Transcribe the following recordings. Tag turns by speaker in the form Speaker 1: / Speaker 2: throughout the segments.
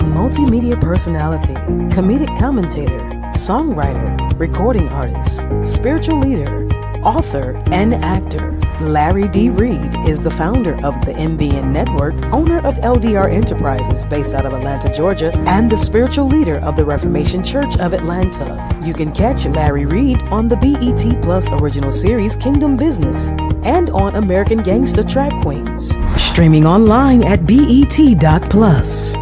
Speaker 1: multimedia personality, comedic commentator, songwriter, recording artist, spiritual leader, author, and actor. Larry D. Reid is the founder of the MBN Network, owner of LDR Enterprises based out of Atlanta, Georgia, and the spiritual leader of the Reformation Church of Atlanta. You can catch Larry Reid on the BET Plus original series Kingdom Business and on American Gangsta Trap Queens. Streaming online at BET.plus.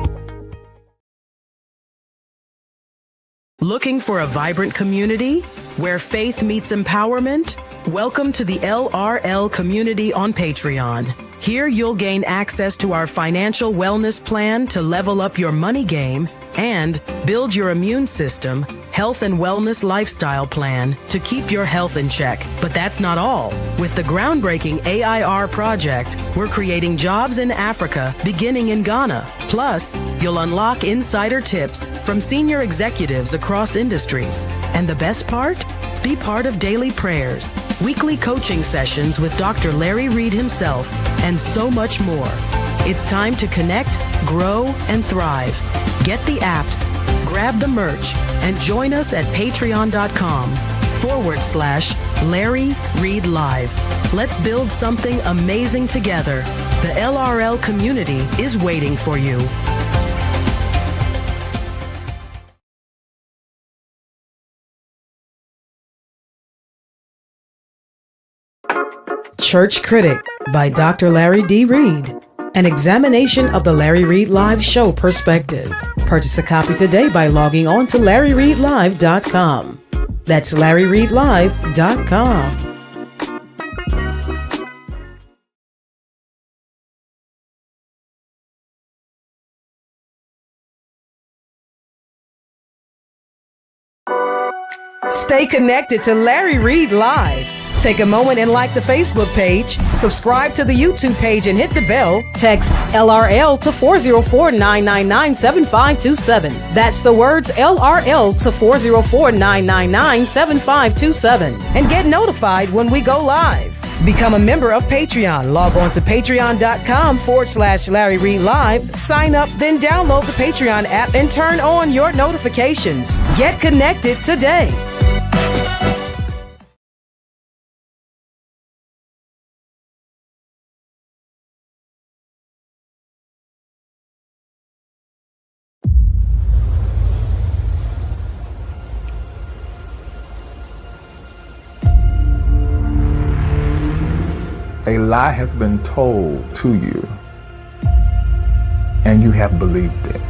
Speaker 1: Looking for a vibrant community where faith meets empowerment? Welcome to the LRL community on Patreon. Here you'll gain access to our financial wellness plan to level up your money game and build your immune system, health and wellness lifestyle plan to keep your health in check. But that's not all. With the groundbreaking AIR project, we're creating jobs in Africa beginning in Ghana. Plus, you'll unlock insider tips from senior executives across industries. And the best part? Be part of daily prayers, weekly coaching sessions with Dr. Larry Reid himself, and so much more. It's time to connect, grow, and thrive. Get the apps, grab the merch, and join us at patreon.com/Larry Reid Live. Let's build something amazing together. The LRL community is waiting for you. Church Critic by Dr. Larry D. Reid. An examination of the Larry Reid Live show perspective. Purchase a copy today by logging on to LarryReidLive.com. That's LarryReidLive.com. Stay connected to Larry Reid Live. Take a moment and like the Facebook page, subscribe to the YouTube page and hit the bell. Text LRL to 404-999-7527. That's the words LRL to 404-999-7527. And get notified when we go live. Become a member of Patreon. Log on to patreon.com/Larry Reid Live. Sign up, then download the Patreon app and turn on your notifications. Get connected today.
Speaker 2: A lie has been told to you, and you have believed it.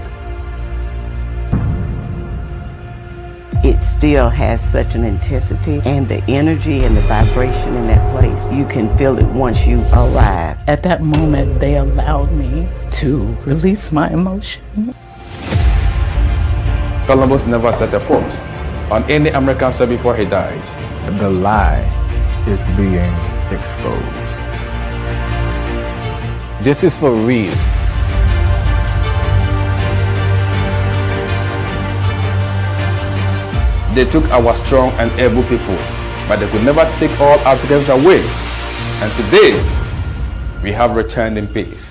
Speaker 3: It still has such an intensity, and the energy and the vibration in that place, you can feel it once you arrive.
Speaker 4: At that moment, they allowed me to release my emotion.
Speaker 5: Columbus never set a foot on any American soil before he died.
Speaker 2: The lie is being exposed.
Speaker 6: This is for real.
Speaker 5: They took our strong and able people, but they could never take all Africans away. And today, we have returned in peace.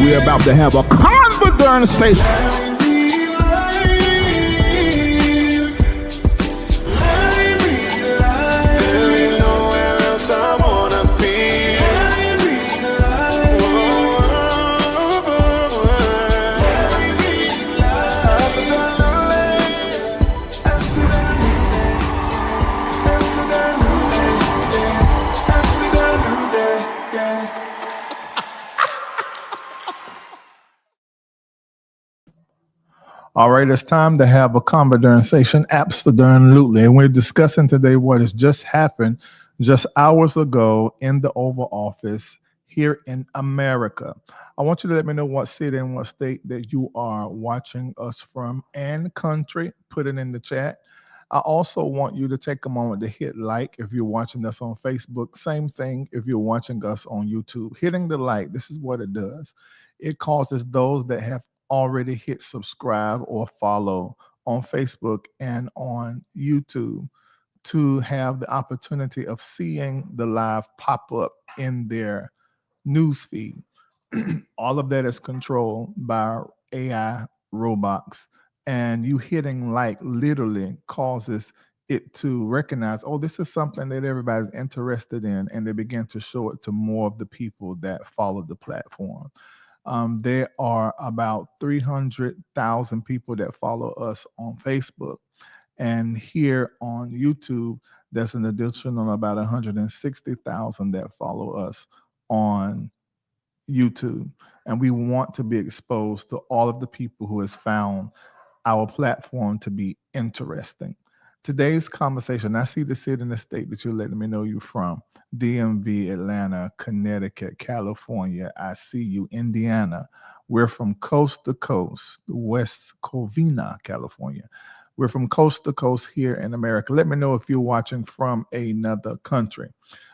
Speaker 2: We're about to have a conversation. All right, it's time to have a conversation. Absolutely. And we're discussing today what has just happened just hours ago in the Oval Office here in America. I want you to let me know what city and what state that you are watching us from and country. Put it in the chat. I also want you to take a moment to hit like if you're watching us on Facebook. Same thing if you're watching us on YouTube. Hitting the like, this is what it does. It causes those that have already hit subscribe or follow on Facebook and on YouTube to have the opportunity of seeing the live pop up in their news feed. All of that is controlled by AI robots, and you hitting like literally causes it to recognize, oh, this is something that everybody's interested in, and they begin to show it to more of the people that follow the platform. There are about 300,000 people that follow us on Facebook. And here on YouTube, there's an additional about 160,000 that follow us on YouTube. And we want to be exposed to all of the people who has found our platform to be interesting. Today's conversation, I see the city and the state that you're letting me know you're from. DMV, Atlanta, Connecticut, California. I see you, Indiana. We're from coast to coast, West Covina, California. We're from coast to coast here in America. Let me know if you're watching from another country.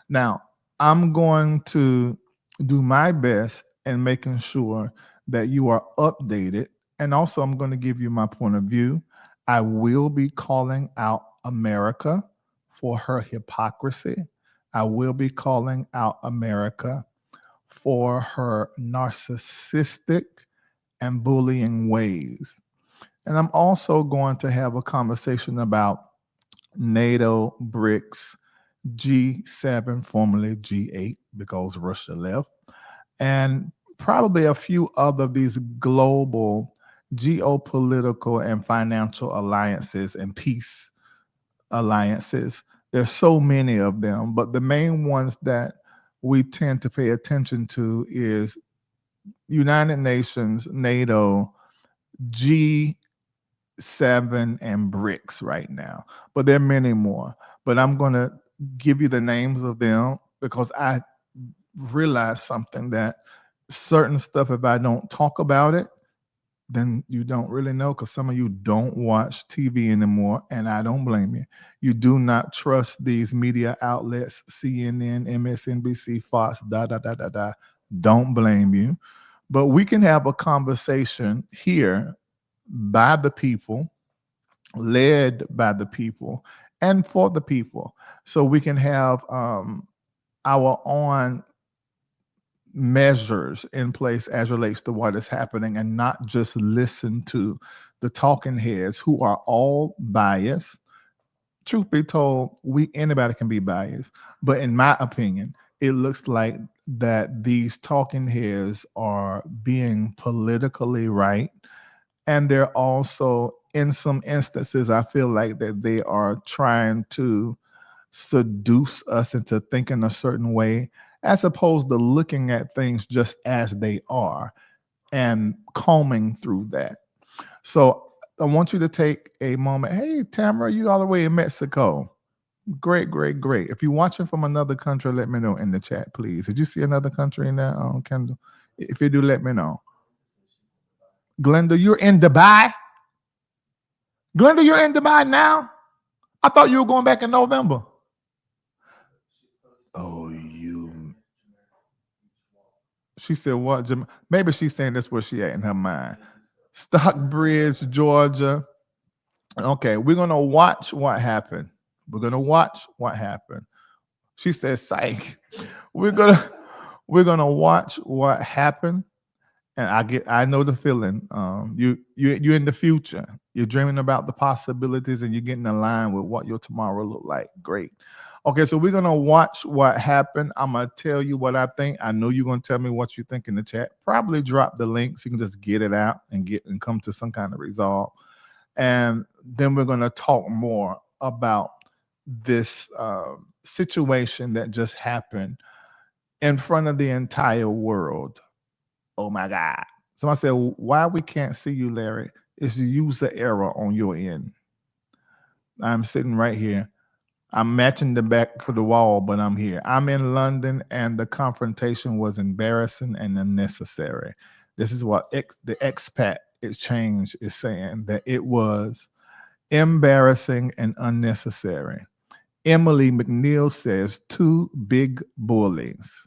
Speaker 2: Now, I'm going to do my best in making sure that you are updated. And also, I'm going to give you my point of view. I will be calling out America for her hypocrisy. I will be calling out America for her narcissistic and bullying ways. And I'm also going to have a conversation about NATO, BRICS, G7, formerly G8, because Russia left, and probably a few other of these global geopolitical and financial alliances and peace alliances. There's so many of them, but the main ones that we tend to pay attention to is United Nations, NATO, G7, and BRICS right now. But there are many more. But I'm going to give you the names of them because I realize something, that certain stuff, if I don't talk about it, then you don't really know, because some of you don't watch TV anymore, and I don't blame you. You do not trust these media outlets, CNN, MSNBC, Fox, Don't blame you. But we can have a conversation here by the people, led by the people, and for the people. So we can have our own measures in place as relates to what is happening, and not just listen to the talking heads who are all biased. Truth be told, anybody can be biased, but in my opinion, it looks like that these talking heads are being politically right, and they're also, in some instances, I feel like that they are trying to seduce us into thinking a certain way, as opposed to looking at things just as they are and combing through that. So I want you to take a moment. Hey, Tamara, you all the way in Mexico. Great, great, great. If you're watching from another country, let me know in the chat, please. Did you see another country in there, Kendall? If you do, let me know. Glenda, you're in Dubai? Glenda, you're in Dubai now? I thought you were going back in November. Oh, she said what? Maybe she's saying that's where she at in her mind. Stockbridge, Georgia. Okay, we're gonna watch what happened. We're gonna watch what happened. She says, "Psych." We're gonna watch what happened, and I know the feeling. You're in the future. You're dreaming about the possibilities, and you're getting aligned with what your tomorrow look like. Great. Okay, so we're gonna watch what happened. I'm gonna tell you what I think. I know you're gonna tell me what you think in the chat. Probably drop the link so you can just get it out and come to some kind of resolve. And then we're gonna talk more about this situation that just happened in front of the entire world. Oh my God. So I said, why we can't see you, Larry, is the user error on your end. I'm sitting right here. I'm matching the back of the wall, but I'm here. I'm in London, and the confrontation was embarrassing and unnecessary. This is what the expat exchange is saying, that it was embarrassing and unnecessary. Emily McNeil says, too big bullies.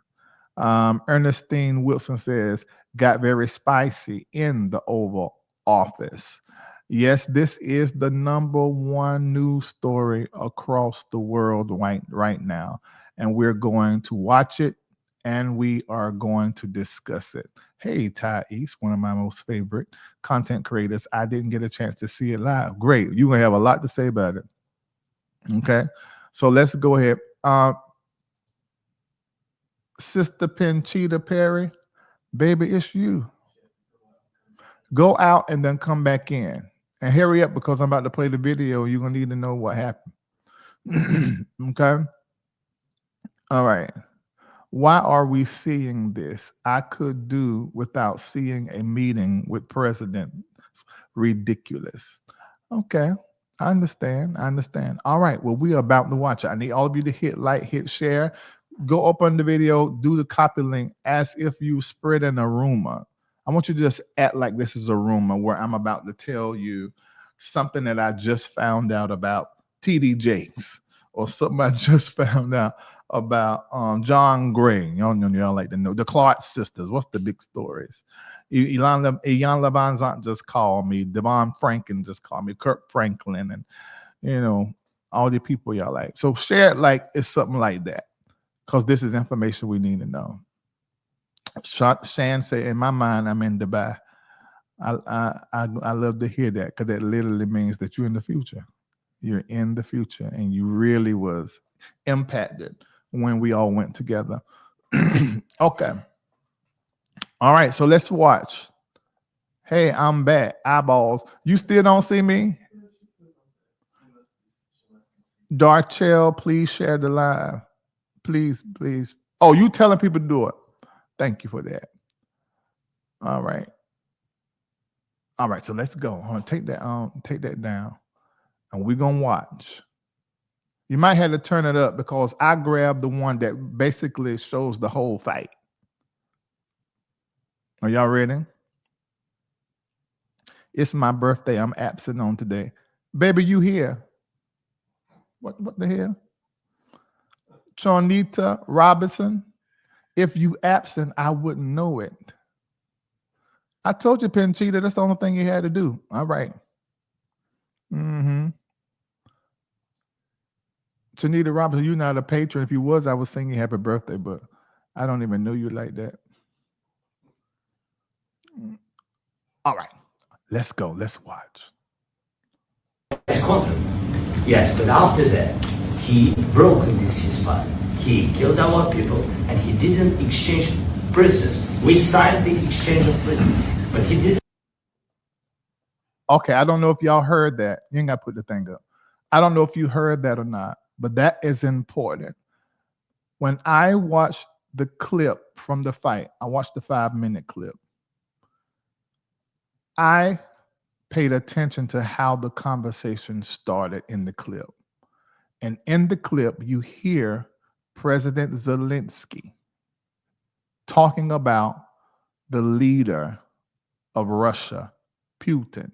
Speaker 2: Ernestine Wilson says, got very spicy in the Oval Office. Yes, this is the #1 news story across the world right now. And we're going to watch it and we are going to discuss it. Hey, Ty East, one of my most favorite content creators. I didn't get a chance to see it live. Great. You're going to have a lot to say about it. Okay. So let's go ahead. Sister Pinchita Perry, baby, it's you. Go out and then come back in. And hurry up because I'm about to play the video. You're going to need to know what happened. Okay? All right. Why are we seeing this? I could do without seeing a meeting with president. Ridiculous. Okay. I understand. All right. Well, we are about to watch it. I need all of you to hit like, hit share. Go up on the video, do the copy link as if you spreading a rumor. I want you to just act like this is a rumor where I'm about to tell you something that I just found out about TD Jakes or something I just found out about John Gray. Y'all like to know. The Clark sisters. What's the big stories? Ilan Labanzant just called me. Devon Franklin just called me. Kirk Franklin and, all the people y'all like. So share it like it's something like that. Because this is information we need to know. Shan said, in my mind, I'm in Dubai. I love to hear that because that literally means that you're in the future. You're in the future, and you really was impacted when we all went together. Okay. All right, so let's watch. Hey, I'm back. Eyeballs. You still don't see me? Darchelle, please share the live. Please. Oh, you telling people to do it. Thank you for that. All right. So let's go. I'm gonna take that down. And we're gonna watch. You might have to turn it up because I grabbed the one that basically shows the whole fight. Are y'all ready? It's my birthday. I'm absent on today. Baby, you here? What the hell? Chonita Robinson, if you absent, I wouldn't know it. I told you, Pinchita, that's the only thing you had to do. All right. Chonita Robinson, you're not a patron. If you was, I was singing happy birthday, but I don't even know you like that. All right. Let's go. Let's watch.
Speaker 7: Yes, but after that, he broke this ceasefire. He killed our people, and he didn't exchange prisoners. We signed the exchange of prisoners, but he didn't.
Speaker 2: Okay, I don't know if y'all heard that. You ain't got to put the thing up. I don't know if you heard that or not, but that is important. When I watched the clip from the fight, I watched the 5-minute clip. I paid attention to how the conversation started in the clip. And in the clip, you hear President Zelenskyy talking about the leader of Russia, Putin.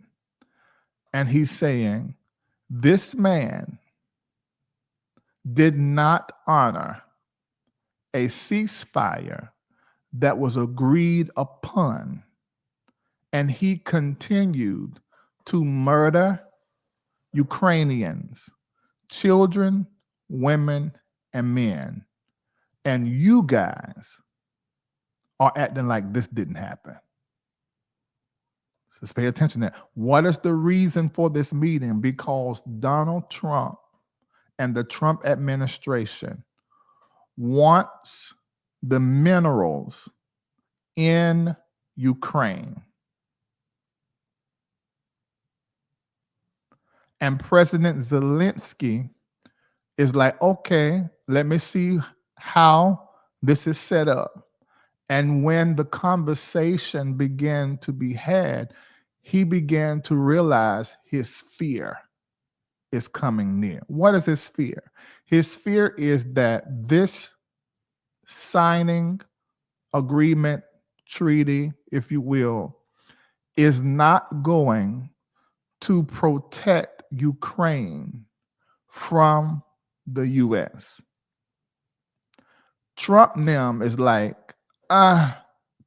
Speaker 2: And he's saying, this man did not honor a ceasefire that was agreed upon. And he continued to murder Ukrainians, children, women, and men. And you guys are acting like this didn't happen. Just pay attention to that. What is the reason for this meeting? Because Donald Trump and the Trump administration wants the minerals in Ukraine. And President Zelenskyy is like, okay, let me see how this is set up. And when the conversation began to be had, he began to realize his fear is coming near. What is his fear? His fear is that this signing agreement, treaty, if you will, is not going to protect Ukraine from the U.S. Trump them is like,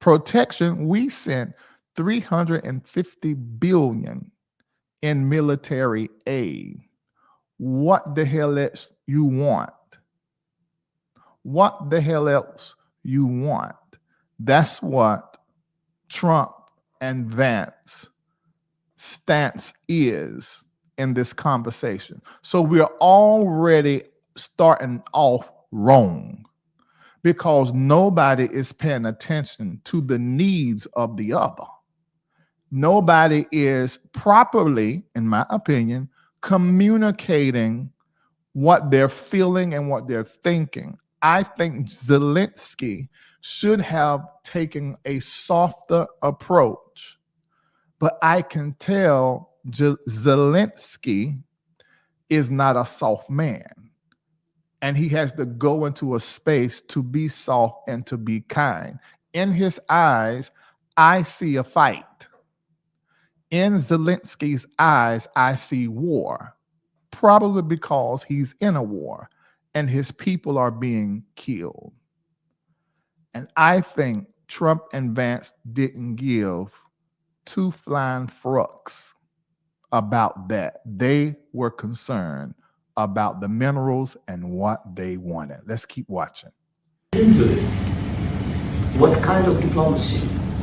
Speaker 2: protection. We sent $350 billion in military aid. What the hell else you want? What the hell else you want? That's what Trump and Vance stance is in this conversation. So we're already starting off wrong because nobody is paying attention to the needs of the other. Nobody is properly, in my opinion, communicating what they're feeling and what they're thinking. I think Zelenskyy should have taken a softer approach, but I can tell Zelenskyy is not a soft man, and he has to go into a space to be soft and to be kind. In his eyes, I see a fight. In Zelenskyy's eyes, I see war, probably because he's in a war and his people are being killed. And I think Trump and Vance didn't give two flying fucks about that. They were concerned about the minerals and what they wanted. Let's keep watching.
Speaker 7: What kind of diplomacy,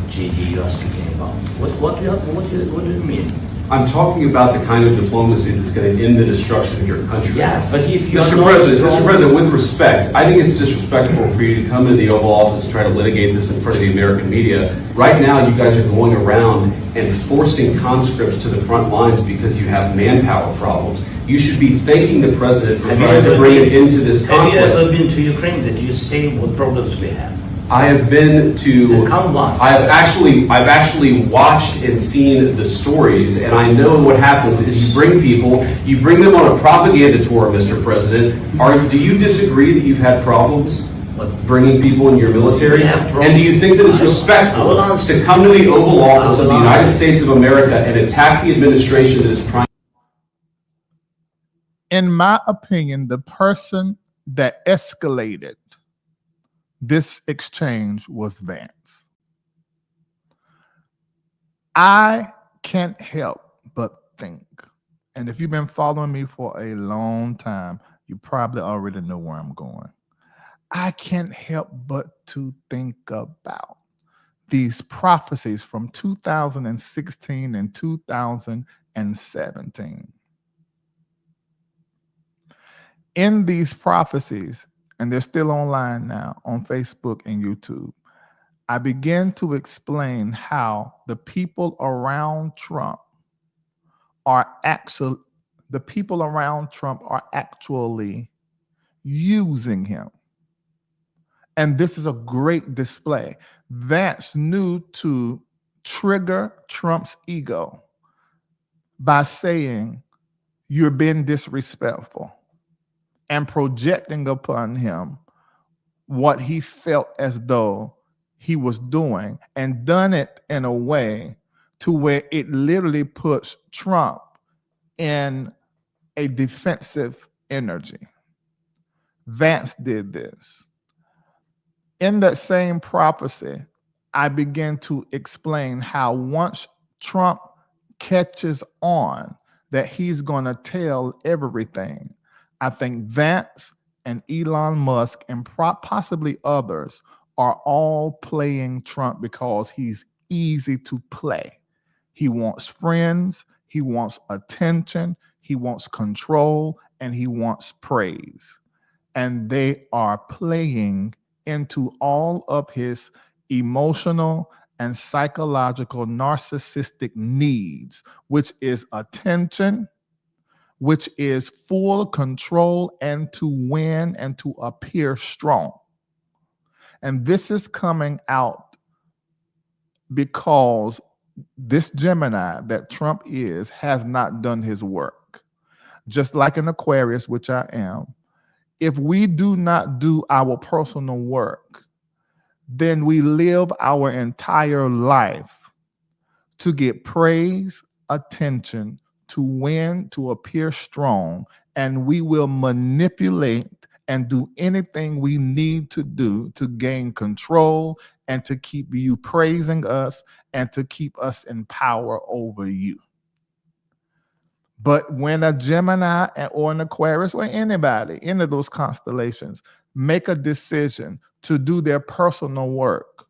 Speaker 7: JD, you are speaking about? What do you mean?
Speaker 8: I'm talking about the kind of diplomacy that's going to end the destruction of your country.
Speaker 7: Yes, but if you
Speaker 8: Mr. President, with respect, I think it's disrespectful for you to come into the Oval Office and try to litigate this in front of the American media. Right now, you guys are going around and forcing conscripts to the front lines because you have manpower problems. You should be thanking the president for trying to bring it into this conflict.
Speaker 7: Have you ever been to Ukraine? Did you see what problems we have?
Speaker 8: I have been to.
Speaker 7: Come once.
Speaker 8: I've actually watched and seen the stories, and I know what happens is you bring people, you bring them on a propaganda tour, Mr. President. Do you disagree that you've had problems bringing people in your military? And do you think that it's respectful to come to the Oval Office of the United States of America and attack the administration that is trying?
Speaker 2: In my opinion, the person that escalated this exchange was Vance. I can't help but think, and if you've been following me for a long time, you probably already know where I'm going. I can't help but to think about these prophecies from 2016 and 2017. In these prophecies, and they're still online now on Facebook and YouTube, I began to explain how the people around Trump are actually using him. And this is a great display. Vance knew to trigger Trump's ego by saying, "You're being disrespectful," and projecting upon him what he felt as though he was doing, and done it in a way to where it literally puts Trump in a defensive energy. Vance did this. In that same prophecy, I began to explain how once Trump catches on that he's going to tell everything, I think Vance and Elon Musk and possibly others are all playing Trump because he's easy to play. He wants friends, he wants attention, he wants control, and he wants praise. And they are playing into all of his emotional and psychological narcissistic needs, which is attention, which is full control, and to win and to appear strong. And this is coming out because this Gemini that Trump has not done his work. Just like an Aquarius, which I am, if we do not do our personal work, then we live our entire life to get praise, attention, to win, to appear strong, and we will manipulate and do anything we need to do to gain control and to keep you praising us and to keep us in power over you. But when a Gemini or an Aquarius or anybody, any of those constellations, make a decision to do their personal work,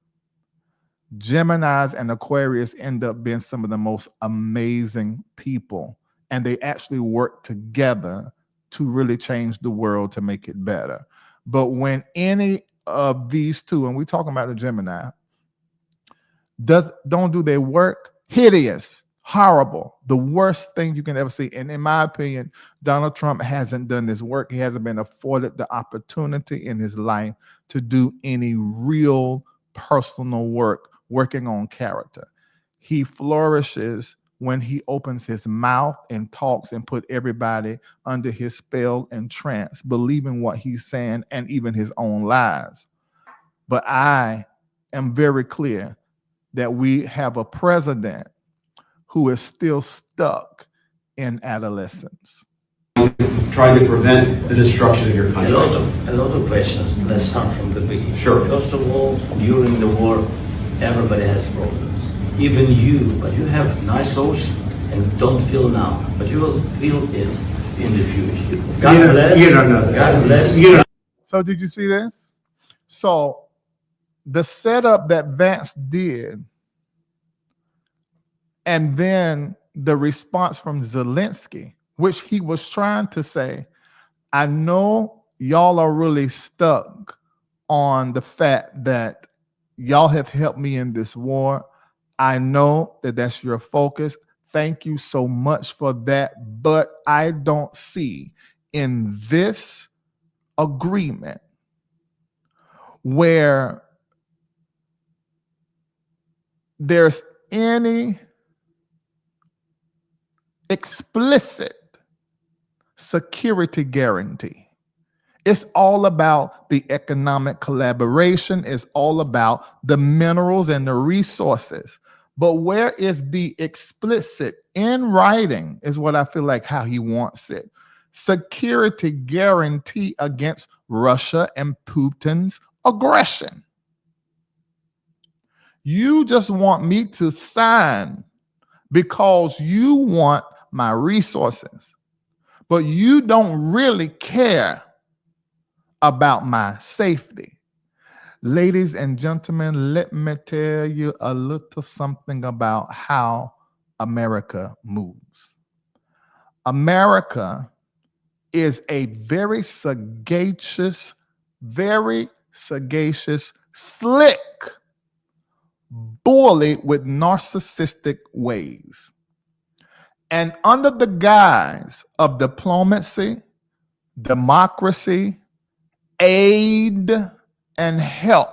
Speaker 2: Geminis and Aquarius end up being some of the most amazing people. And they actually work together to really change the world to make it better. But when any of these two, and we're talking about the Gemini, don't do their work, hideous, horrible, the worst thing you can ever see. And in my opinion, Donald Trump hasn't done this work. He hasn't been afforded the opportunity in his life to do any real personal work, working on character. He flourishes when he opens his mouth and talks and put everybody under his spell and trance, believing what he's saying and even his own lies. But I am very clear that we have a president who is still stuck in adolescence.
Speaker 8: Trying to prevent the destruction of your country.
Speaker 7: A lot of questions. Let's start from the beginning.
Speaker 8: Sure.
Speaker 7: First of all, during the war, everybody has problems. Even you, but you have nice ocean and don't feel now, but you will feel it in the future. God bless.
Speaker 9: You don't know that.
Speaker 7: God bless.
Speaker 9: You don't.
Speaker 2: So did you see this? So the setup that Vance did, and then the response from Zelenskyy, which he was trying to say, I know y'all are really stuck on the fact that y'all have helped me in this war. I know that that's your focus. Thank you so much for that. But I don't see in this agreement where there's any explicit security guarantee. It's all about the economic collaboration. It's all about the minerals and the resources. But where is the explicit in writing is what I feel like how he wants it. Security guarantee against Russia and Putin's aggression. You just want me to sign because you want my resources, but you don't really care about my safety. Ladies and gentlemen, let me tell you a little something about how America moves. America is a very sagacious, slick bully with narcissistic ways. And under the guise of diplomacy, democracy, aid, and help,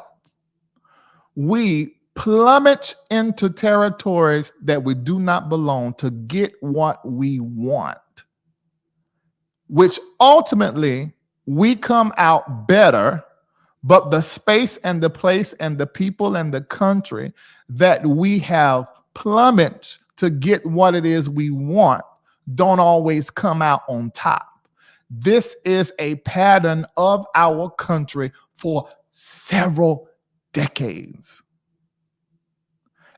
Speaker 2: we plummet into territories that we do not belong to get what we want, which ultimately we come out better, but the space and the place and the people and the country that we have plummeted to get what it is we want don't always come out on top. This is a pattern of our country for several decades.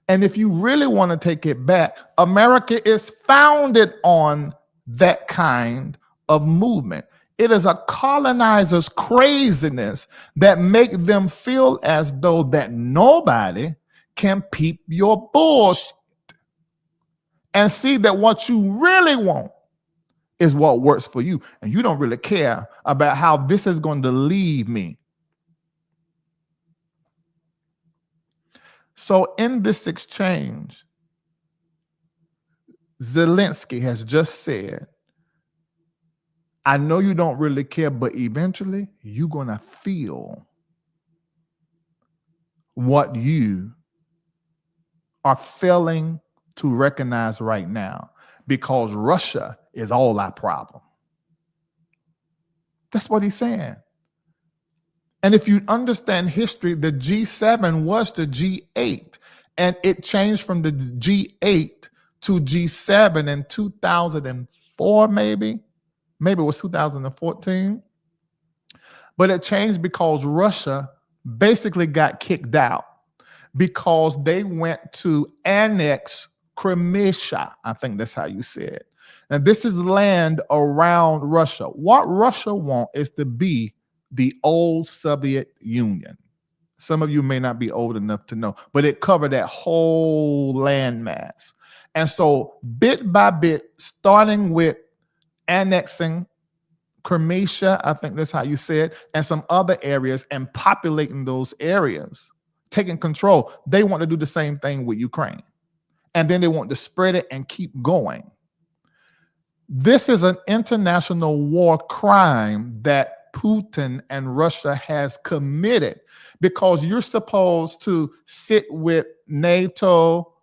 Speaker 2: And if you really want to take it back, America is founded on that kind of movement. It is a colonizer's craziness that make them feel as though that nobody can peep your bullshit and see that what you really want is what works for you. And you don't really care about how this is going to leave me. So in this exchange, Zelenskyy has just said, I know you don't really care, but eventually you're going to feel what you are failing to recognize right now, because Russia is all our problem. That's what he's saying. And if you understand history, the G7 was the G8, and it changed from the G8 to G7 in 2004, maybe it was 2014. But it changed because Russia basically got kicked out because they went to annex Crimea. I think that's how you say it. Now, this is land around Russia. What Russia wants is to be the old Soviet Union. Some of you may not be old enough to know, but it covered that whole landmass. And so bit by bit, starting with annexing Crimea, I think that's how you say it, and some other areas, and populating those areas, taking control. They want to do the same thing with Ukraine. And then they want to spread it and keep going. This is an international war crime that Putin and Russia has committed, because you're supposed to sit with NATO,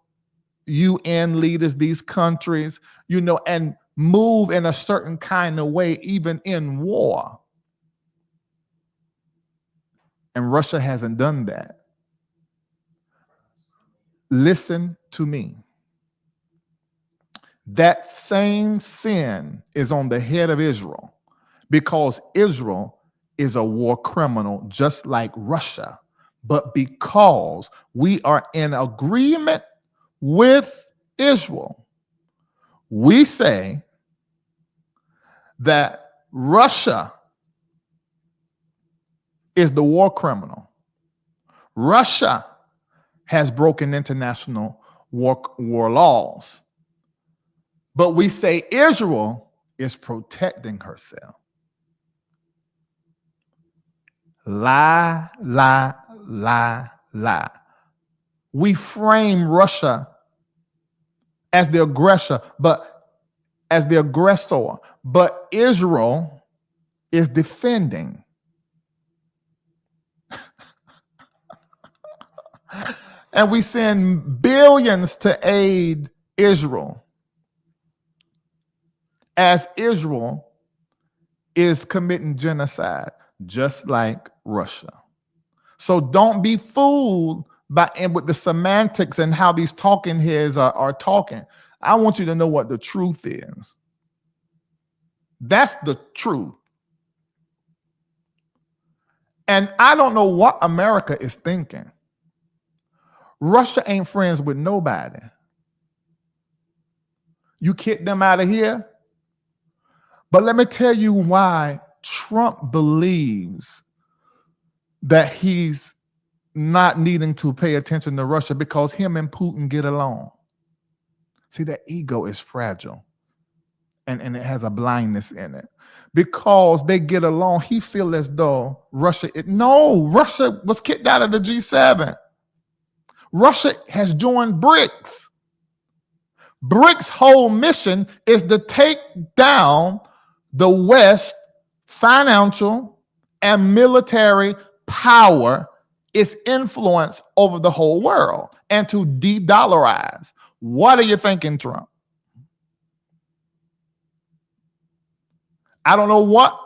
Speaker 2: UN leaders, these countries, and move in a certain kind of way, even in war. And Russia hasn't done that. Listen to me. That same sin is on the head of Israel, because Israel is a war criminal just like Russia. But because we are in agreement with Israel, we say that Russia is the war criminal. Russia has broken international war laws. But we say Israel is protecting herself. Lie, lie, lie, lie. We frame Russia as the aggressor, but Israel is defending. And we send billions to aid Israel, as Israel is committing genocide, just like Russia. So don't be fooled with the semantics and how these talking heads are talking. I want you to know what the truth is. That's the truth. And I don't know what America is thinking. Russia ain't friends with nobody. You kick them out of here. But let me tell you why Trump believes that he's not needing to pay attention to Russia, because him and Putin get along. See, that ego is fragile, and it has a blindness in it. Because they get along, he feels as though Russia was kicked out of the G7. Russia has joined BRICS. BRICS' whole mission is to take down the West financial and military power, its influence over the whole world, and to de-dollarize. What are you thinking, Trump? I don't know what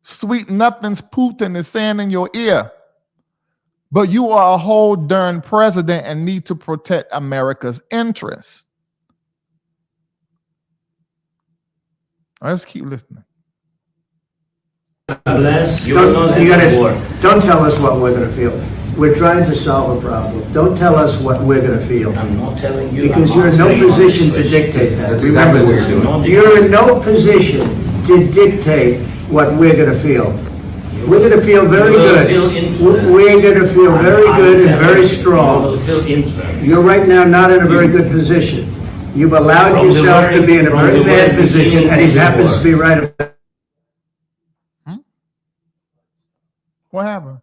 Speaker 2: sweet nothings Putin is saying in your ear, but you are a whole darn president and need to protect America's interests. Let's keep listening.
Speaker 7: Unless you will not have war.
Speaker 9: Don't tell us what we're going to feel. We're trying to solve a problem. Don't tell us what we're going to feel.
Speaker 7: I'm not telling you.
Speaker 9: Because you're in no position to dictate that.
Speaker 8: That's exactly what you're doing.
Speaker 9: You're in no position to dictate what we're going to feel. We're going to feel very good. We're going to feel very good and very strong. You're right now not in a very good position. You've allowed yourself to be in a very bad position, and he happens to be right about
Speaker 2: What happened?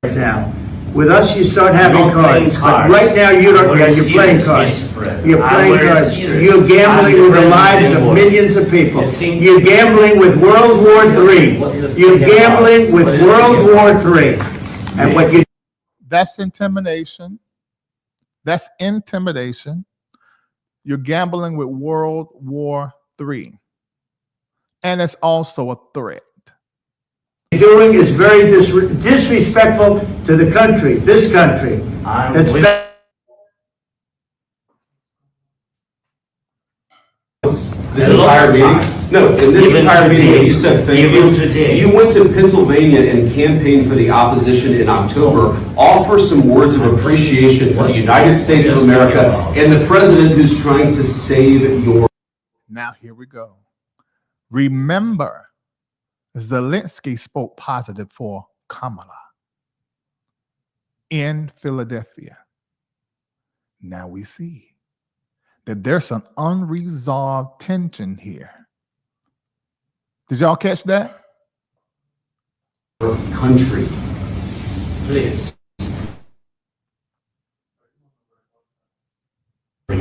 Speaker 9: right now. With us, you start having cards. But right now, you don't. Yeah, you're playing cards. You're playing cards. You're gambling with the lives of millions of people. You're gambling with World War III. You're gambling with World War III. And what you.
Speaker 2: That's intimidation. That's intimidation. You're gambling with World War III. And it's also a threat.
Speaker 9: Doing is very disrespectful to the country, this country.
Speaker 8: This
Speaker 7: A lot
Speaker 8: entire
Speaker 7: of
Speaker 8: meeting?
Speaker 7: times.
Speaker 8: No, in this
Speaker 7: Even
Speaker 8: entire meeting,
Speaker 7: today.
Speaker 8: when you said thank
Speaker 7: Even
Speaker 8: you,
Speaker 7: today.
Speaker 8: you went to Pennsylvania and campaigned for the opposition in October. Offer some words of appreciation for the United States of America and the president who's trying to save your.
Speaker 2: Now, here we go. Remember, Zelenskyy spoke positive for Kamala in Philadelphia. Now we see that there's an unresolved tension here. Did y'all catch that?
Speaker 8: Country.
Speaker 7: Please.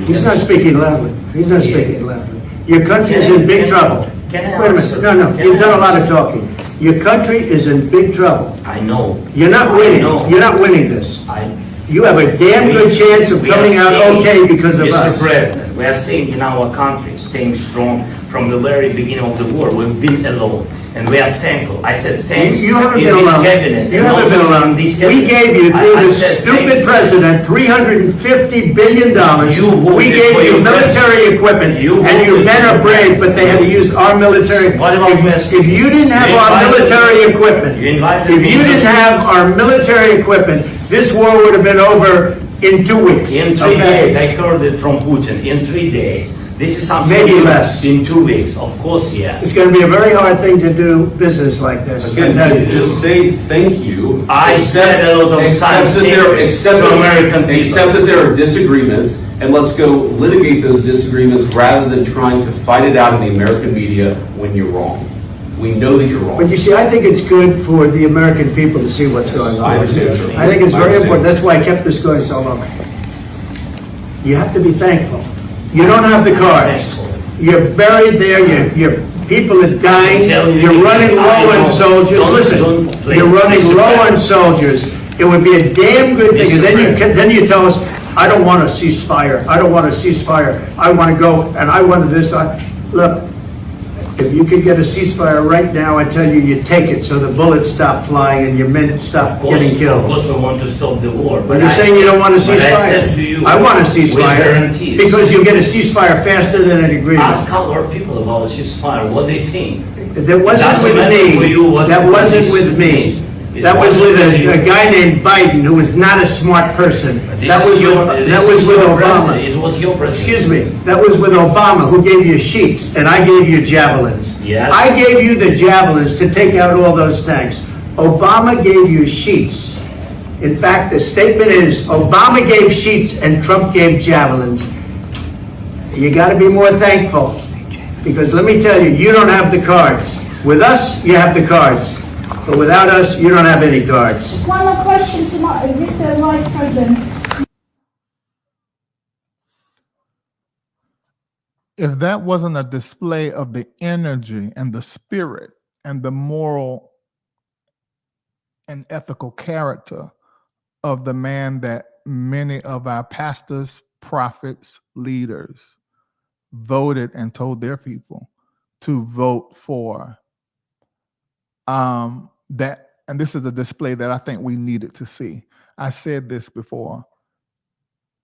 Speaker 9: He's not speaking loudly. He's not speaking loudly. Your country is in big trouble.
Speaker 7: Can I
Speaker 9: Wait a
Speaker 7: answer?
Speaker 9: minute. No,
Speaker 7: Can
Speaker 9: you've
Speaker 7: I
Speaker 9: done a lot
Speaker 7: answer?
Speaker 9: of talking. Your country is in big trouble.
Speaker 7: I know.
Speaker 9: You're not winning.
Speaker 7: I know.
Speaker 9: You're not winning this.
Speaker 7: I
Speaker 9: You have a damn good chance of
Speaker 7: We are
Speaker 9: coming out
Speaker 7: staying-
Speaker 9: okay because of
Speaker 7: Mr.
Speaker 9: us.
Speaker 7: President, we are staying in our country, staying strong from the very beginning of the war. We've been alone, and we are thankful. I said thanks.
Speaker 9: You haven't
Speaker 7: in
Speaker 9: been
Speaker 7: this
Speaker 9: alone.
Speaker 7: cabinet,
Speaker 9: You
Speaker 7: and
Speaker 9: haven't
Speaker 7: not
Speaker 9: been
Speaker 7: in
Speaker 9: alone.
Speaker 7: this
Speaker 9: We
Speaker 7: cabinet.
Speaker 9: gave you, through
Speaker 7: I
Speaker 9: this
Speaker 7: said thank
Speaker 9: stupid
Speaker 7: you.
Speaker 9: president, $350 billion.
Speaker 7: You voted
Speaker 9: We gave
Speaker 7: for
Speaker 9: you
Speaker 7: your
Speaker 9: military equipment,
Speaker 7: You
Speaker 9: and you
Speaker 7: voted
Speaker 9: men
Speaker 7: for
Speaker 9: are
Speaker 7: your
Speaker 9: brave, but they had to use our military.
Speaker 7: What about
Speaker 9: If you didn't have
Speaker 7: You
Speaker 9: our
Speaker 7: invited
Speaker 9: military
Speaker 7: me.
Speaker 9: equipment,
Speaker 7: You invited
Speaker 9: if
Speaker 7: me
Speaker 9: you
Speaker 7: to
Speaker 9: didn't
Speaker 7: see-
Speaker 9: have our military equipment, this war would have been over in 2 weeks.
Speaker 7: In 3
Speaker 9: okay?
Speaker 7: days, I heard it from Putin. In 3 days, this is something.
Speaker 9: Maybe
Speaker 7: new.
Speaker 9: less.
Speaker 7: In 2 weeks, of course, yes.
Speaker 9: It's gonna be a very hard thing to do business like this.
Speaker 8: Again, just say thank you.
Speaker 7: I said a lot of
Speaker 8: Accept
Speaker 7: times
Speaker 8: that there-
Speaker 7: thank you
Speaker 8: accept
Speaker 7: to
Speaker 8: that-
Speaker 7: American people.
Speaker 8: Accept that there are disagreements, and let's go litigate those disagreements rather than trying to fight it out in the American media when you're wrong. We know that you're wrong.
Speaker 9: But you see, I think it's good for the American people to see what's going on.
Speaker 8: I understand, sir.
Speaker 9: I think it's
Speaker 8: I
Speaker 9: very
Speaker 8: understand.
Speaker 9: important. That's why I kept this going so long. You have to be thankful. You don't have the cards. You're buried there, your people are dying, you're running low on soldiers. Listen, you're running low on soldiers. It would be a damn good thing, and then you tell us, I don't want a ceasefire, I don't want a ceasefire, I want to go, and I want this. Look, if you could get a ceasefire right now, I tell you, you take it, so the bullets stop flying and your men stop getting
Speaker 7: Of
Speaker 9: killed.
Speaker 7: course, we want to stop the war.
Speaker 9: But you're saying you don't want a
Speaker 7: But I said to
Speaker 9: ceasefire.
Speaker 7: you,
Speaker 9: I want a
Speaker 7: with
Speaker 9: ceasefire,
Speaker 7: guarantees.
Speaker 9: because you'll get a ceasefire faster than an agreement.
Speaker 7: Ask our people about ceasefire, what they think.
Speaker 9: That wasn't
Speaker 7: Doesn't
Speaker 9: with
Speaker 7: matter for you
Speaker 9: me.
Speaker 7: what
Speaker 9: That
Speaker 7: the
Speaker 9: wasn't
Speaker 7: police
Speaker 9: with me.
Speaker 7: mean. It
Speaker 9: That was
Speaker 7: wasn't
Speaker 9: with
Speaker 7: with you.
Speaker 9: a guy named Biden, who was not a smart person.
Speaker 7: This
Speaker 9: That
Speaker 7: is
Speaker 9: was
Speaker 7: your-
Speaker 9: with,
Speaker 7: this
Speaker 9: that was
Speaker 7: is
Speaker 9: with
Speaker 7: your president.
Speaker 9: Obama.
Speaker 7: It was your president.
Speaker 9: Excuse me, that was with Obama, who gave you sheets, and I gave you javelins.
Speaker 7: Yes.
Speaker 9: I gave you the javelins to take out all those tanks. Obama gave you sheets. In fact, the statement is, Obama gave sheets and Trump gave javelins. You gotta be more thankful, because let me tell you, you don't have the cards. With us, you have the cards, but without us, you don't have any cards.
Speaker 10: One more question to Mr. Vice President.
Speaker 2: If that wasn't a display of the energy and the spirit and the moral and ethical character of the man that many of our pastors, prophets, leaders voted and told their people to vote for, that, and this is a display that I think we needed to see. I said this before.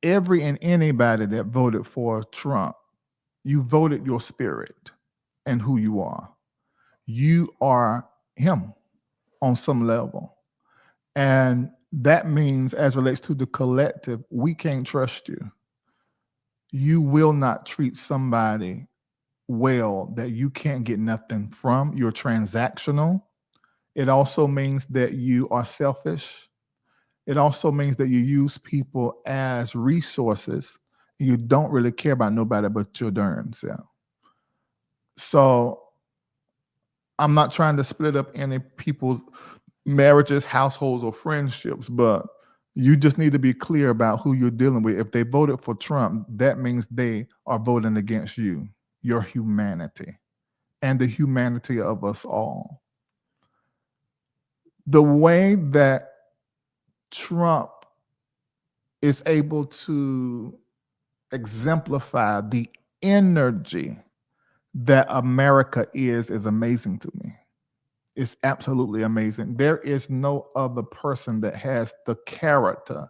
Speaker 2: Every and anybody that voted for Trump, you voted your spirit and who you are. You are him on some level. And that means, as relates to the collective, we can't trust you. You will not treat somebody well that you can't get nothing from. You're transactional. It also means that you are selfish. It also means that you use people as resources. You don't really care about nobody but your darn self. So I'm not trying to split up any people's marriages, households, or friendships, but you just need to be clear about who you're dealing with. If they voted for Trump, that means they are voting against you, your humanity, and the humanity of us all. The way that Trump is able to exemplify the energy that America is amazing to me. It's absolutely amazing. There is no other person that has the character,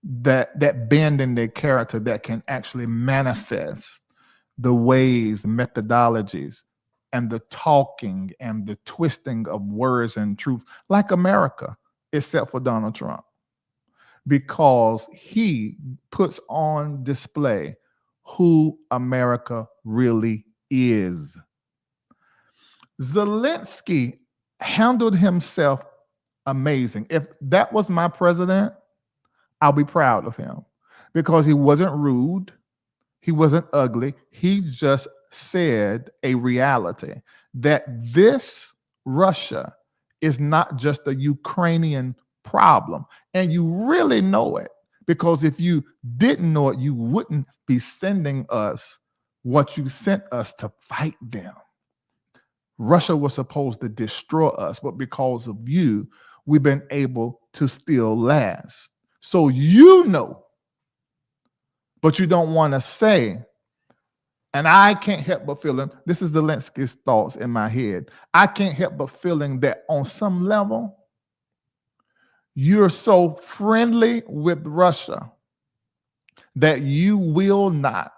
Speaker 2: that bend in their character, that can actually manifest the ways, methodologies, and the talking and the twisting of words and truth like America, except for Donald Trump, because he puts on display who America really is. Zelenskyy handled himself amazing. If that was my president, I'll be proud of him because he wasn't rude. He wasn't ugly. He just said a reality that this Russia is not just a Ukrainian problem. And you really know it, because if you didn't know it, you wouldn't be sending us what you sent us to fight them. Russia was supposed to destroy us, but because of you, we've been able to still last. So you know, but you don't want to say, and I can't help but feeling, this is Zelensky's thoughts in my head, I can't help but feeling that on some level, you're so friendly with Russia that you will not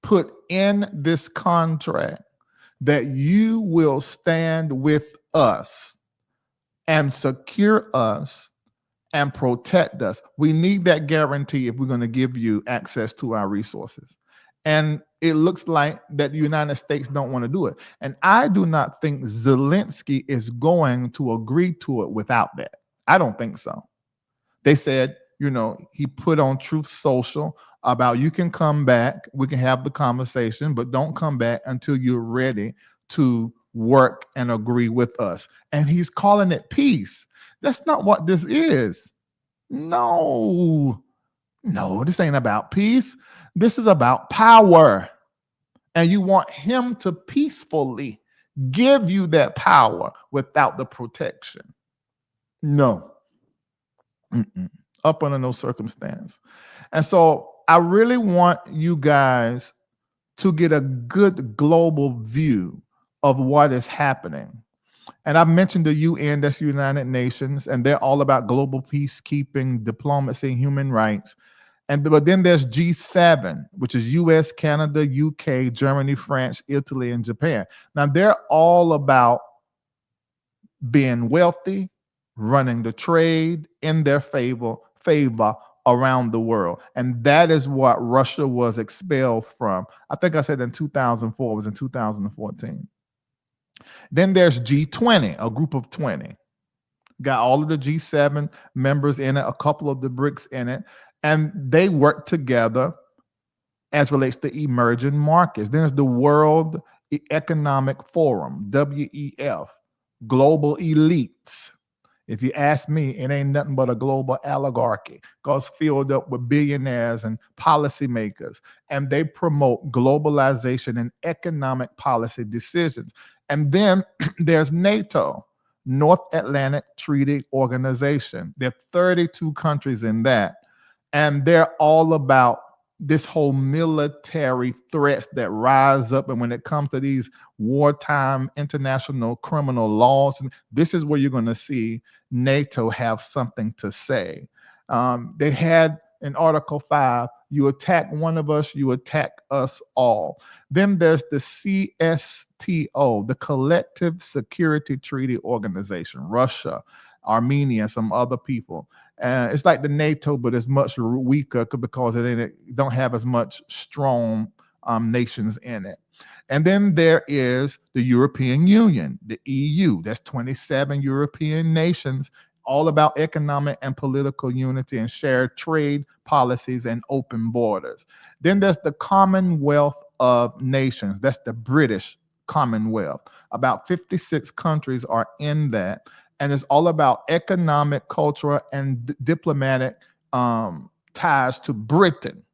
Speaker 2: put in this contract that you will stand with us and secure us and protect us. We need that guarantee if we're going to give you access to our resources. And it looks like that the United States don't want to do it. And I do not think Zelenskyy is going to agree to it without that. I don't think so. They said, he put on Truth Social about you can come back, we can have the conversation, but don't come back until you're ready to work and agree with us. And he's calling it peace. That's not what this is. No, this ain't about peace. This is about power. And you want him to peacefully give you that power without the protection. No. Up under no circumstance. And so I really want you guys to get a good global view of what is happening. And I've mentioned the UN, that's United Nations, and they're all about global peacekeeping, diplomacy, and human rights. But then there's G7, which is US, Canada, UK, Germany, France, Italy, and Japan. Now they're all about being wealthy, running the trade in their favor around the world. And that is what Russia was expelled from. I think I said in 2004, it was in 2014. Then there's G20, a group of 20. Got all of the G7 members in it, a couple of the BRICS in it, and they work together as relates to emerging markets. Then there's the World Economic Forum, WEF, global elites. If you ask me, it ain't nothing but a global oligarchy, because filled up with billionaires and policymakers, and they promote globalization and economic policy decisions. And then there's NATO, North Atlantic Treaty Organization. There are 32 countries in that, and they're all about this whole military threats that rise up. And when it comes to these wartime international criminal laws, and this is where you're going to see NATO have something to say. They had in Article 5, you attack one of us, you attack us all. Then there's the CSTO, the Collective Security Treaty Organization, Russia, Armenia, and some other people. It's like the NATO, but it's much weaker because it don't have as much strong nations in it. And then there is the European Union, the EU. That's 27 European nations, all about economic and political unity and shared trade policies and open borders. Then there's the Commonwealth of Nations. That's the British Commonwealth. About 56 countries are in that. And it's all about economic, cultural, and diplomatic ties to Britain.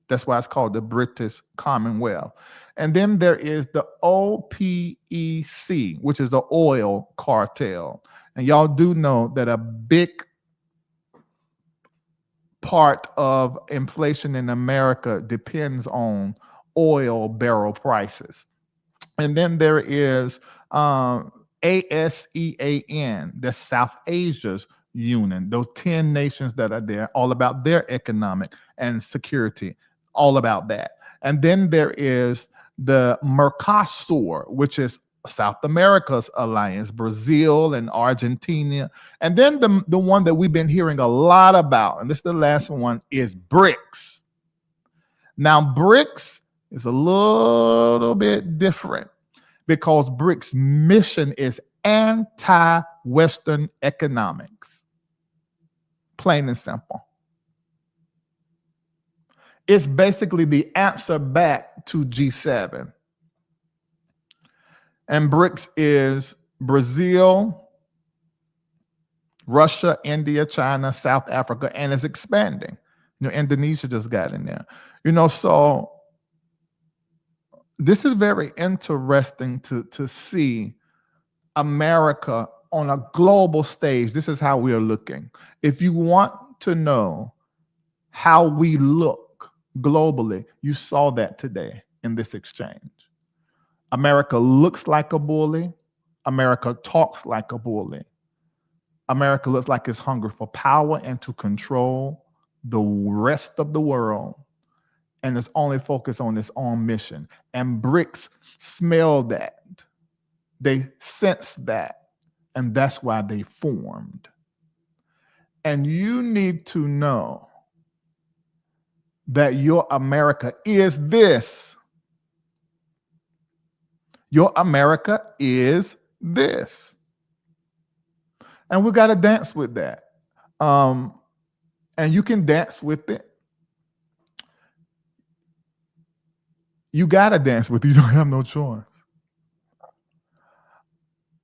Speaker 2: That's why it's called the British Commonwealth. And then there is the OPEC, which is the oil cartel. And y'all do know that a big part of inflation in America depends on oil barrel prices. And then there is ASEAN, that's South Asia's union, those 10 nations that are there, all about their economic and security, all about that. And then there is the Mercosur, which is South America's alliance, Brazil and Argentina. And then the one that we've been hearing a lot about, and this is the last one, is BRICS. Now, BRICS is a little bit different because BRICS' mission is anti-Western economics. Plain and simple. It's basically the answer back to G7. And BRICS is Brazil, Russia, India, China, South Africa, and it's expanding. Indonesia just got in there. So this is very interesting to see America on a global stage. This is how we are looking. If you want to know how we look globally, you saw that today in this exchange. America looks like a bully. America talks like a bully. America looks like it's hungry for power and to control the rest of the world, and it's only focused on its own mission. And BRICS smell that. They sense that, and that's why they formed. And you need to know that your America is this. Your America is this. And we got to dance with that. And you can dance with it. You got to dance with it. You don't have no choice.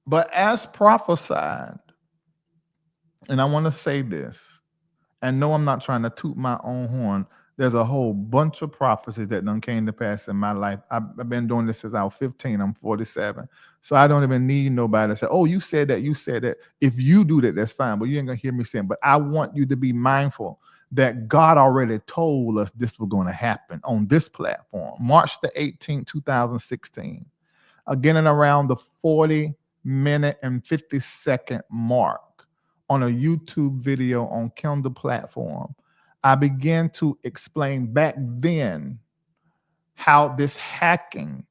Speaker 2: But as prophesied, and I want to say this, and no, I'm not trying to toot my own horn. There's a whole bunch of prophecies that done came to pass in my life. I've been doing this since I was 15. I'm 47. So I don't even need nobody to say, oh, you said that, you said that. If you do that, that's fine. But you ain't going to hear me saying. But I want you to be mindful that God already told us this was going to happen on this platform. March the 18th, 2016. Again, and around the 40-minute and 50-second mark on a YouTube video on Kindle platform, I began to explain back then how this hacking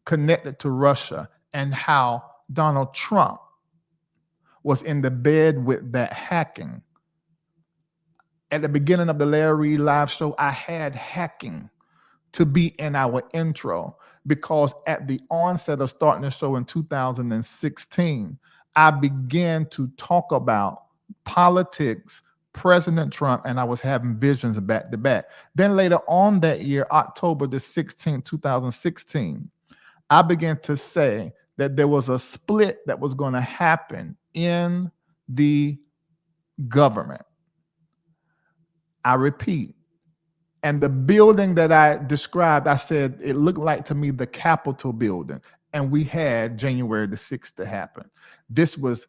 Speaker 2: connected to Russia and how Donald Trump was in the bed with that hacking. At the beginning of the Larry Reid live show, I had hacking to be in our intro because at the onset of starting the show in 2016, I began to talk about politics, President Trump, and I was having visions back to back. Then later on that year, October the 16th, 2016, I began to say that there was a split that was going to happen in the government. I repeat, and the building that I described, I said it looked like to me the Capitol building, and we had January the 6th to happen. This was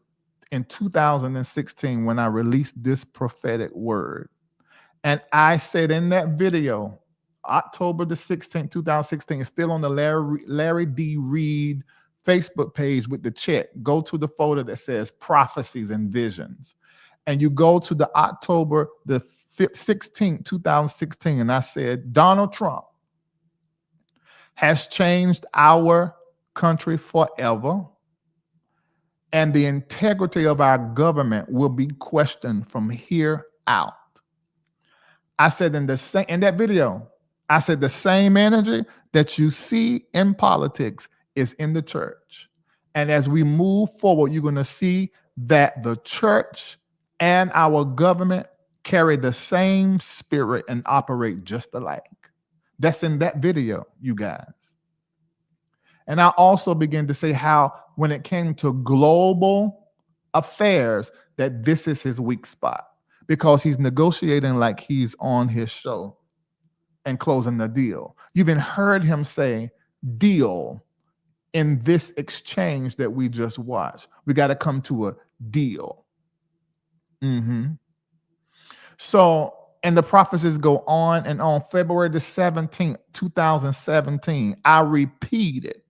Speaker 2: in 2016 when I released this prophetic word. And I said in that video, October the 16th, 2016, it's still on the Larry D. Reid Facebook page with the check. Go to the folder that says prophecies and visions. And you go to the October the 16th, 2016, and I said, Donald Trump has changed our country forever. And the integrity of our government will be questioned from here out. I said in that video, I said the same energy that you see in politics is in the church. And as we move forward, you're going to see that the church and our government carry the same spirit and operate just alike. That's in that video, you guys. And I also began to say how when it came to global affairs, that this is his weak spot because he's negotiating like he's on his show and closing the deal. You've even heard him say deal in this exchange that we just watched. We got to come to a deal. So, and the prophecies go on, and on February the 17th, 2017, I repeated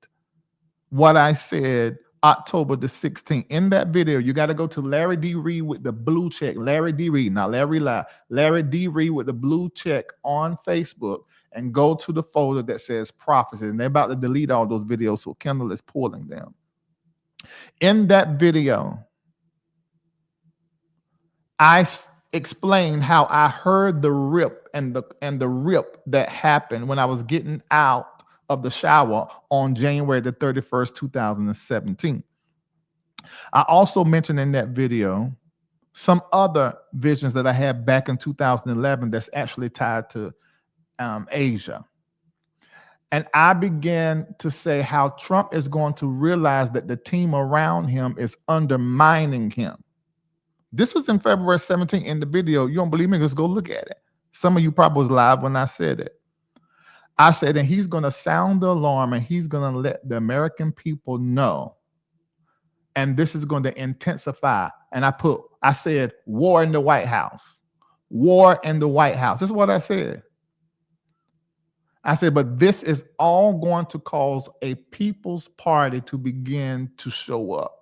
Speaker 2: what I said October the 16th. In that video, you got to go to Larry D. Reid with the blue check. Larry D. Reid, not Larry Lie. Larry D. Reid with the blue check on Facebook. and go to the folder that says prophecy. And they're about to delete all those videos, so Kendall is pulling them. In that video, I explained how I heard the rip and the rip that happened when I was getting out of the shower on January the 31st, 2017. I also mentioned in that video some other visions that I had back in 2011 that's actually tied to Asia. And I began to say how Trump is going to realize that the team around him is undermining him. This was in February 17th in the video. You don't believe me? Just go look at it. Some of you probably was live when I said it. I said, and he's going to sound the alarm and he's going to let the American people know. And this is going to intensify. And I said, war in the White House. War in the White House. This is what I said. I said, but this is all going to cause a people's party to begin to show up.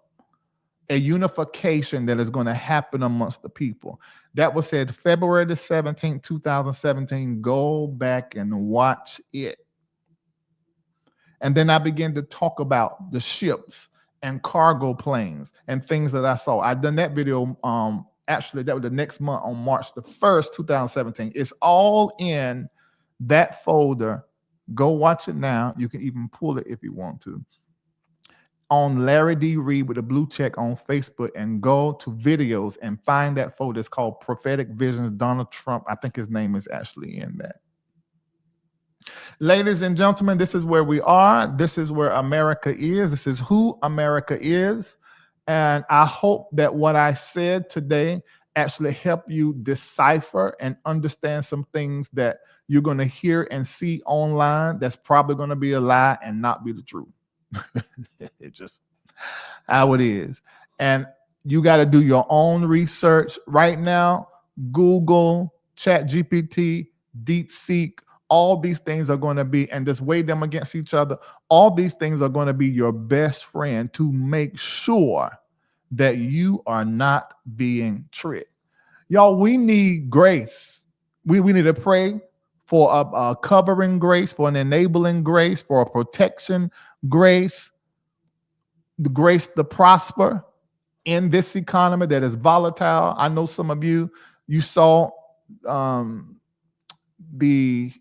Speaker 2: A unification that is going to happen amongst the people. That was said February the 17th, 2017. Go back and watch it. And then I began to talk about the ships and cargo planes and things that I saw. I've done that video. Actually, that was the next month on March the 1st, 2017. It's all in that folder. Go watch it now. You can even pull it if you want to. On Larry D. Reid with a blue check on Facebook, and go to videos and find that folder. It's called Prophetic Visions, Donald Trump. I think his name is actually in that. Ladies and gentlemen, this is where we are. This is where America is. This is who America is. And I hope that what I said today actually help you decipher and understand some things that you're going to hear and see online that's probably going to be a lie and not be the truth. It's just how it is. And you got to do your own research right now. Google, ChatGPT, DeepSeek, all these things are going to be, and just weigh them against each other. All these things are going to be your best friend to make sure that you are not being tricked. Y'all, we need grace. We need to pray for a covering grace, for an enabling grace, for a protection grace, the grace to prosper in this economy that is volatile. I know some of you saw the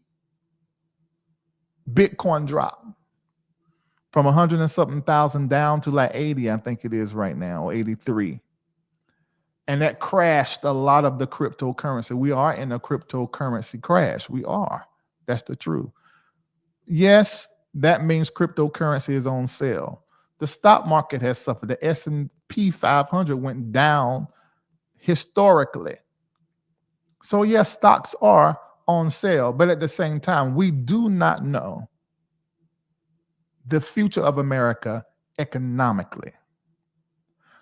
Speaker 2: Bitcoin drop from 100 and something thousand down to like 80, I think it is right now, or 83. And that crashed a lot of the cryptocurrency. We are in a cryptocurrency crash. We are. That's the truth. Yes, that means cryptocurrency is on sale. The stock market has suffered. The S&P 500 went down historically. So yes, stocks are on sale, but at the same time, we do not know the future of America economically.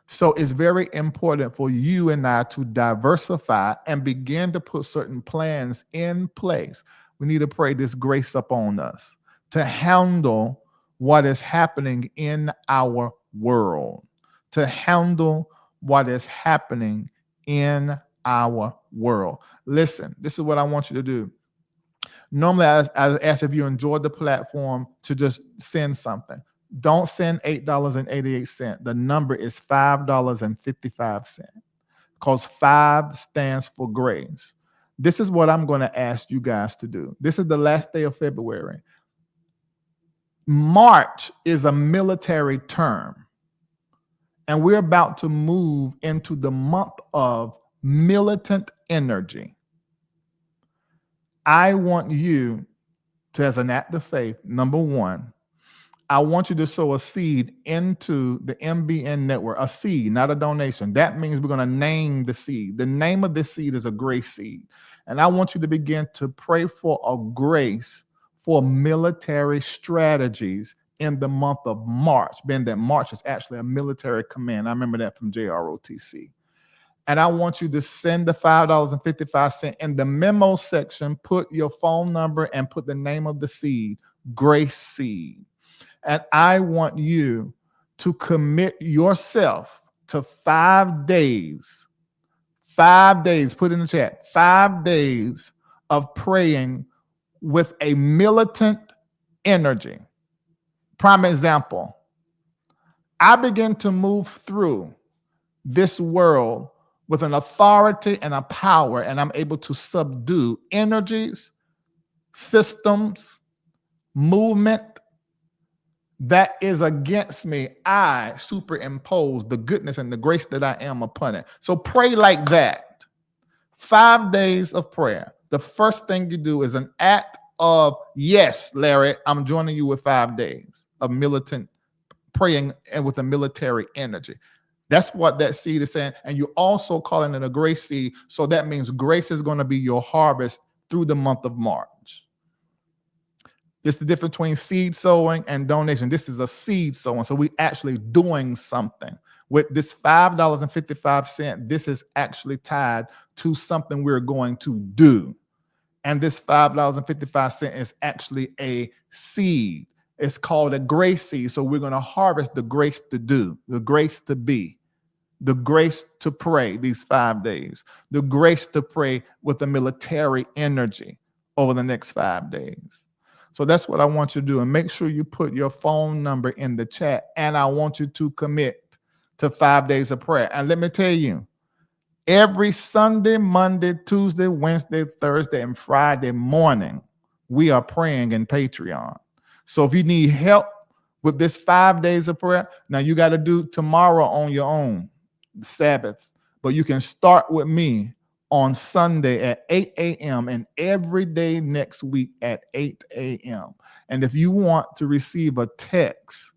Speaker 2: So it's very important for you and I to diversify and begin to put certain plans in place. We need to pray this grace upon us to handle what is happening in our world, to handle what is happening in our world. Listen, this is what I want you to do. Normally, I ask if you enjoyed the platform to just send something. Don't send $8.88. The number is $5.55, because 5 stands for grace. This is what I'm going to ask you guys to do. This is the last day of February. March is a military term, and we're about to move into the month of militant energy. I want you to, as an act of faith, number one, I want you to sow a seed into the MBN network, a seed, not a donation. That means we're going to name the seed. The name of this seed is a grace seed. And I want you to begin to pray for a grace for military strategies in the month of March, being that March is actually a military command. I remember that from JROTC. And I want you to send the $5.55 in the memo section, put your phone number and put the name of the seed, Grace Seed. And I want you to commit yourself to 5 days, 5 days, put in the chat, 5 days of praying with a militant energy. Prime example, I begin to move through this world with an authority and a power, and I'm able to subdue energies, systems, movement that is against me. I superimpose the goodness and the grace that I am upon it. So pray like that. 5 days of prayer. The first thing you do is an act of, yes, Larry, I'm joining you with 5 days of militant praying and with a military energy. That's what that seed is saying. And you're also calling it a grace seed. So that means grace is going to be your harvest through the month of March. This is the difference between seed sowing and donation. This is a seed sowing. So we actually doing something. With this $5.55, this is actually tied to something we're going to do. And this $5.55 is actually a seed. It's called a grace seed. So we're going to harvest the grace to do, the grace to be, the grace to pray these 5 days, the grace to pray with the military energy over the next 5 days. So that's what I want you to do. And make sure you put your phone number in the chat. And I want you to commit to 5 days of prayer. And let me tell you, every Sunday, Monday, Tuesday, Wednesday, Thursday, and Friday morning, we are praying in Patreon. So if you need help with this 5 days of prayer, now you got to do tomorrow on your own, the Sabbath. But you can start with me on Sunday at 8 a.m. and every day next week at 8 a.m. And if you want to receive a text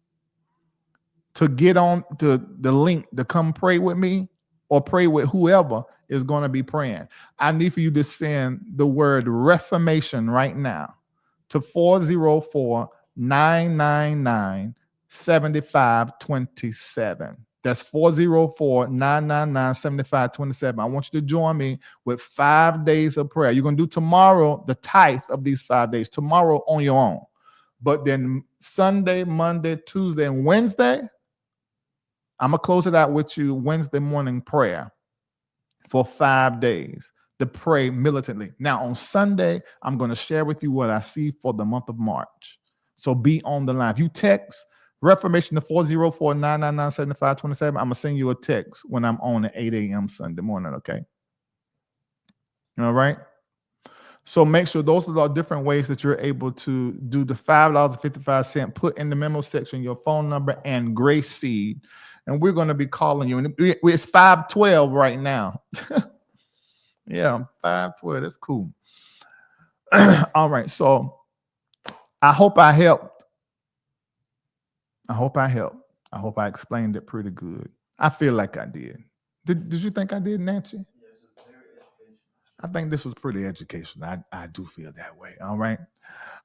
Speaker 2: to get on to the link to come pray with me or pray with whoever is going to be praying, I need for you to send the word reformation right now to 404-999-7527. That's 404-999-7527. I want you to join me with 5 days of prayer. You're going to do tomorrow the tithe of these 5 days, tomorrow on your own. But then Sunday, Monday, Tuesday, and Wednesday, I'm going to close it out with you Wednesday morning prayer for 5 days to pray militantly. Now on Sunday, I'm going to share with you what I see for the month of March. So be on the line. If you text Reformation to 404-999-7527, I'm going to send you a text when I'm on at 8 a.m. Sunday morning, okay? All right? So make sure those are the different ways that you're able to do the $5.55. Put in the memo section your phone number and grace seed. And we're going to be calling you. And it's 512 right now. Yeah, 512. That's cool. All right. So I hope I helped. I hope I I explained it pretty good. I feel like I did. Did you think I did, Nancy? Yes, it's very educational. I think this was pretty educational. I do feel that way. All right.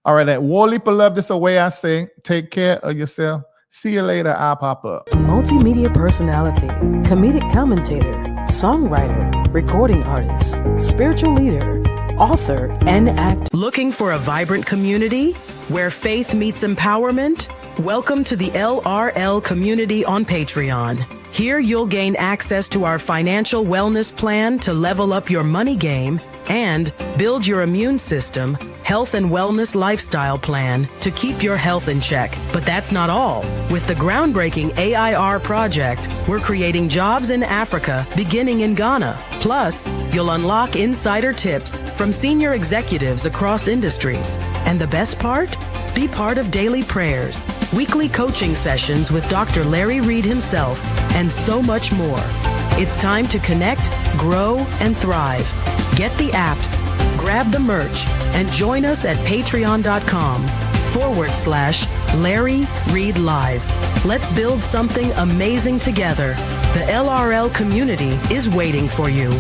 Speaker 2: All right. At War Leaper Love, this is the way I say, take care of yourself. See you later. I'll pop up.
Speaker 1: Multimedia personality, comedic commentator, songwriter, recording artist, spiritual leader, author, and actor. Looking for a vibrant community where faith meets empowerment? Welcome to the LRL community on Patreon. Here you'll gain access to our financial wellness plan to level up your money game and build your immune system, health and wellness lifestyle plan to keep your health in check. But that's not all. With the groundbreaking AIR project, we're creating jobs in Africa beginning in Ghana. Plus, you'll unlock insider tips from senior executives across industries. And the best part? Be part of daily prayers, weekly coaching sessions with Dr. Larry Reid himself, and so much more. It's time to connect, grow, and thrive. Get the apps, grab the merch, and join us at patreon.com/Larry Reid Live. Let's build something amazing together. The LRL community is waiting for you.